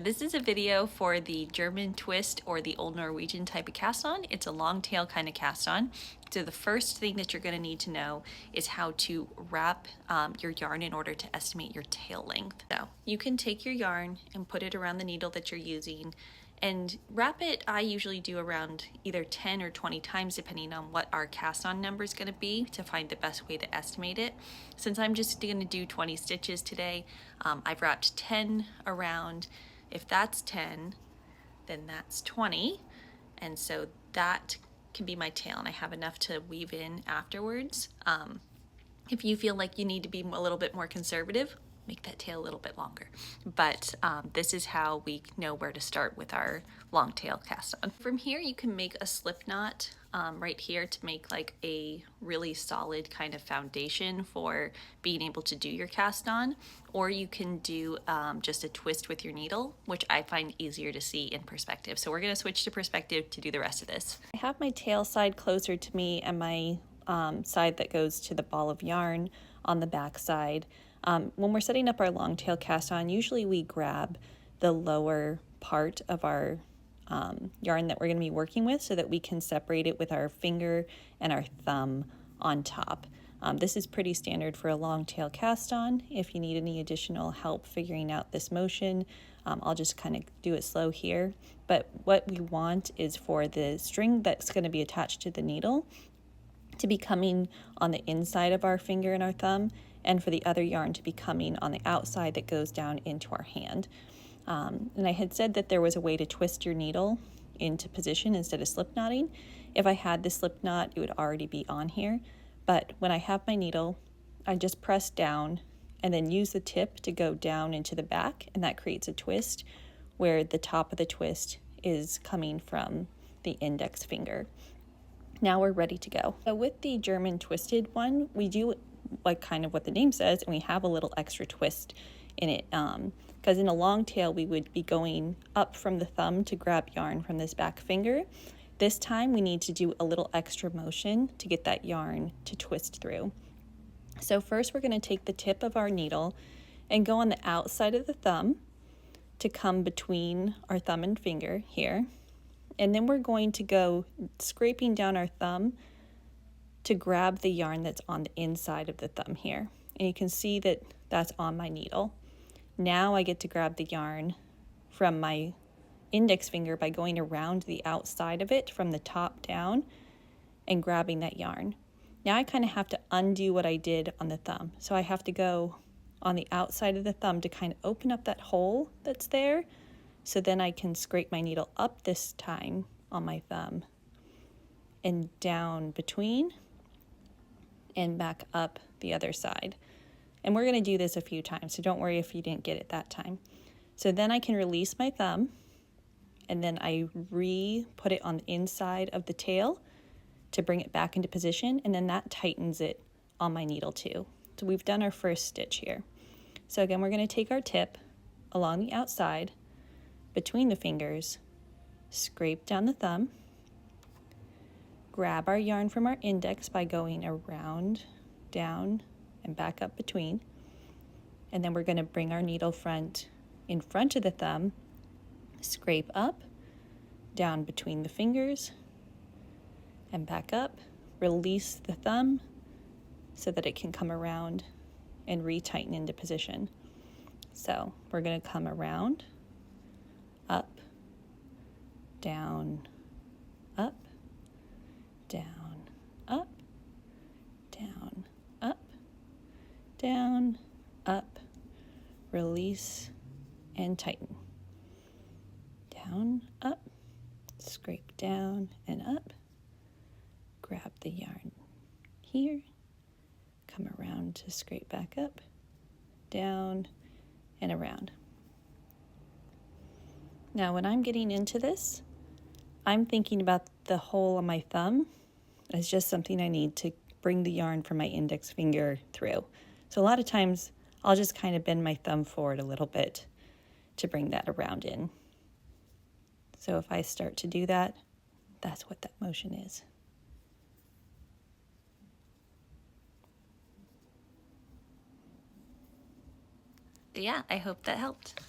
This is a video for the German twist or the Old Norwegian type of cast on. It's a long tail kind of cast on. So the first thing that you're going to need to know is how to wrap your yarn in order to estimate your tail length. So you can take your yarn and put it around the needle that you're using and wrap it. I usually do around either 10 or 20 times depending on what our cast on number is going to be to find the best way to estimate it. Since I'm just going to do 20 stitches today, I've wrapped 10 around. If that's 10, then that's 20. And so that can be my tail, and I have enough to weave in afterwards. If you feel like you need to be a little bit more conservative, make that tail a little bit longer. But this is how we know where to start with our long tail cast on. From here, you can make a slip knot right here to make like a really solid kind of foundation for being able to do your cast on, or you can do just a twist with your needle, which I find easier to see in perspective. So we're going to switch to perspective to do the rest of this. I have my tail side closer to me and my side that goes to the ball of yarn on the back side. When we're setting up our long tail cast on, usually we grab the lower part of our yarn that we're going to be working with so that we can separate it with our finger and our thumb on top. This is pretty standard for a long tail cast on. If you need any additional help figuring out this motion, I'll just kind of do it slow here. But what we want is for the string that's going to be attached to the needle to be coming on the inside of our finger and our thumb, and for the other yarn to be coming on the outside that goes down into our hand. And I had said that there was a way to twist your needle into position instead of slip knotting. If I had the slip knot, it would already be on here. But when I have my needle, I just press down and then use the tip to go down into the back, and that creates a twist where the top of the twist is coming from the index finger. Now we're ready to go. So with the German twisted one, we do like kind of what the name says, and we have a little extra twist in it. Because in a long tail, we would be going up from the thumb to grab yarn from this back finger. This time we need to do a little extra motion to get that yarn to twist through. So first we're going to take the tip of our needle and go on the outside of the thumb to come between our thumb and finger here. And then we're going to go scraping down our thumb to grab the yarn that's on the inside of the thumb here. And you can see that that's on my needle. Now I get to grab the yarn from my index finger by going around the outside of it from the top down and grabbing that yarn. Now I kind of have to undo what I did on the thumb. So I have to go on the outside of the thumb to kind of open up that hole that's there. So then I can scrape my needle up this time on my thumb and down between and back up the other side. And we're going to do this a few times, so don't worry if you didn't get it that time. So then I can release my thumb, and then I put it on the inside of the tail to bring it back into position, and then that tightens it on my needle too. So we've done our first stitch here. So again, we're going to take our tip along the outside between the fingers, scrape down the thumb, grab our yarn from our index by going around, down, and back up between, and then we're going to bring our needle front in front of the thumb, scrape up, down between the fingers, and back up, release the thumb so that it can come around and retighten into position. So we're going to come around, up, down, up, down, up, down, up, down, up, release, and tighten. Down, up, scrape down and up, grab the yarn here, come around to scrape back up, down, and around. Now when I'm getting into this, I'm thinking about the hole on my thumb as just something I need to bring the yarn from my index finger through. So a lot of times I'll just kind of bend my thumb forward a little bit to bring that around in. So if I start to do that, that's what that motion is. Yeah, I hope that helped.